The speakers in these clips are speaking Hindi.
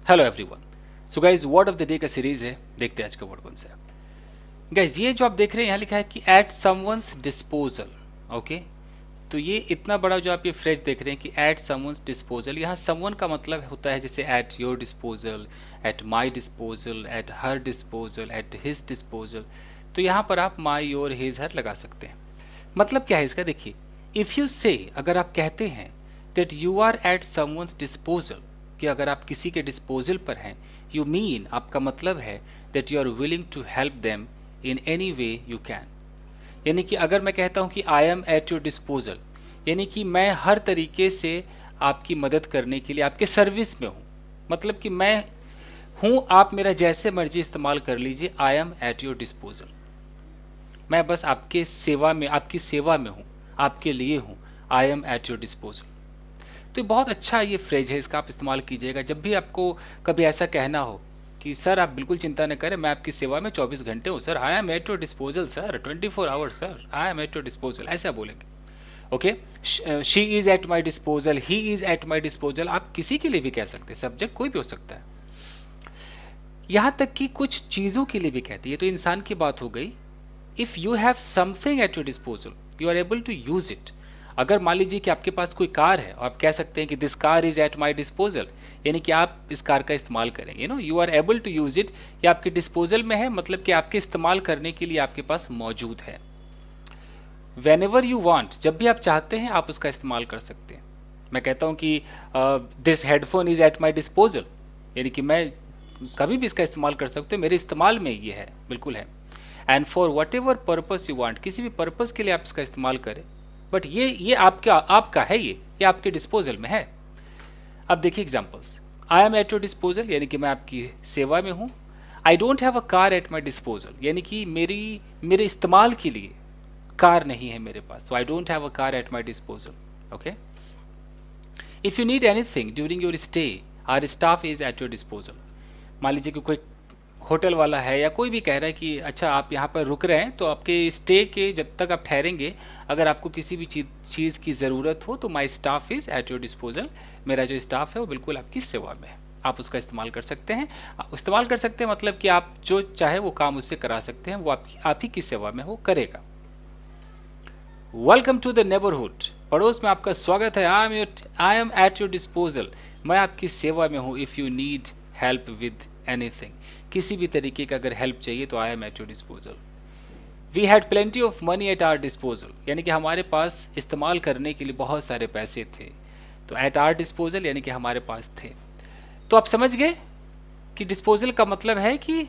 Hello everyone. So guys word of the day का सीरीज है, देखते हैं आज का वर्ड कौन सा है। गाइज ये जो आप देख रहे हैं यहाँ लिखा है कि एट समवंस डिस्पोजल। ओके, तो ये इतना बड़ा जो आप ये फ्रेज देख रहे हैं कि एट समवंस डिस्पोजल, यहाँ समवन का मतलब होता है जैसे eight your disposal, eight my disposal, at her disposal, at his disposal. तो यहाँ पर आप माई योर हिज हर लगा सकते हैं। मतलब क्या है इसका, देखिए, इफ यू से, अगर आप कहते हैं that you are at someone's disposal, कि अगर आप किसी के डिस्पोजल पर हैं, यू मीन, आपका मतलब है that you are willing to help them in any way you can. यानी कि अगर मैं कहता हूं कि I am at your disposal, यानी कि मैं हर तरीके से आपकी मदद करने के लिए आपके सर्विस में हूं। मतलब कि मैं हूं, आप मेरा जैसे मर्जी इस्तेमाल कर लीजिए, आई एम एट योर डिस्पोजल। मैं बस आपके सेवा में, आपकी सेवा में हूं, आपके लिए हूं, आई एम एट योर डिस्पोजल। तो ये बहुत अच्छा ये फ्रेज है, इसका आप इस्तेमाल कीजिएगा जब भी आपको कभी ऐसा कहना हो कि सर आप बिल्कुल चिंता न करें, मैं आपकी सेवा में 24 घंटे हूँ sir, I am at your disposal sir, 24 hours sir, I am at your disposal, ऐसा बोलेंगे। Okay, she is at my disposal, he is at my disposal, आप किसी के लिए भी कह सकते हैं, सब्जेक्ट कोई भी हो सकता है। यहां तक कि कुछ चीजों के लिए भी कहते हैं, तो इंसान की बात हो गई। If you have something at your disposal, you are able to use it. अगर मान लीजिए कि आपके पास कोई कार है और आप कह सकते हैं कि this car is at my disposal, यानी कि आप इस कार का इस्तेमाल करेंगे, you are able to use it, या आपके डिस्पोजल में है, मतलब कि आपके इस्तेमाल करने के लिए आपके पास मौजूद है। वेन एवर यू वॉन्ट, जब भी आप चाहते हैं आप उसका इस्तेमाल कर सकते हैं। मैं कहता हूं कि this headphone is at my disposal, यानी कि मैं कभी भी इसका इस्तेमाल कर सकते हो, मेरे इस्तेमाल में ये है, बिल्कुल है। And for what ever purpose you want, किसी भी पर्पज के लिए आप इसका इस्तेमाल करें, बट ये आपका है, ये आपके डिस्पोजल में है। अब देखिए examples, I am at your disposal, यानी कि मैं आपकी सेवा में हूं। आई don't have a car at my disposal, यानी कि मेरे इस्तेमाल के लिए कार नहीं है मेरे पास, so I don't have a car at my disposal. Okay, if you need anything during your stay, our staff is at your disposal. मान लीजिए कि कोई होटल वाला है या कोई भी कह रहा है कि अच्छा आप यहाँ पर रुक रहे हैं, तो आपके स्टे के जब तक आप ठहरेंगे, अगर आपको किसी भी चीज़ की ज़रूरत हो तो my staff is at your disposal, मेरा जो स्टाफ है वो बिल्कुल आपकी सेवा में है, आप उसका इस्तेमाल कर सकते हैं। इस्तेमाल कर सकते हैं मतलब कि आप जो चाहे वो काम उससे करा सकते हैं, वो आप ही की सेवा में वो करेगा। वेलकम टू द नेबरहुड, पड़ोस में आपका स्वागत है। I am at your disposal, मैं आपकी सेवा में हूँ। If you need help with anything, किसी भी तरीके का अगर हेल्प चाहिए तो I am at your disposal. We had plenty of money at our disposal, यानी कि हमारे पास इस्तेमाल करने के लिए बहुत सारे पैसे थे, तो एट आवर डिस्पोजल यानी कि हमारे पास थे। तो आप समझ गए कि डिस्पोजल का मतलब है कि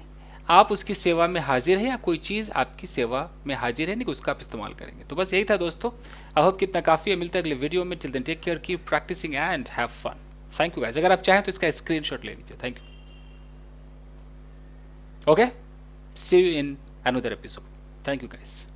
आप उसकी सेवा में हाजिर हैं, या कोई चीज़ आपकी सेवा में हाजिर है, नहीं कि उसका आप इस्तेमाल करेंगे। तो बस यही था दोस्तों, आई होप कितना काफ़ी है। मिलता है अगले वीडियो में। Till then take care, keep practicing and have fun. Thank you guys. अगर आप चाहें तो इसका स्क्रीनशॉट ले लीजिए। Thank you. Okay, see you in another episode. Thank you guys.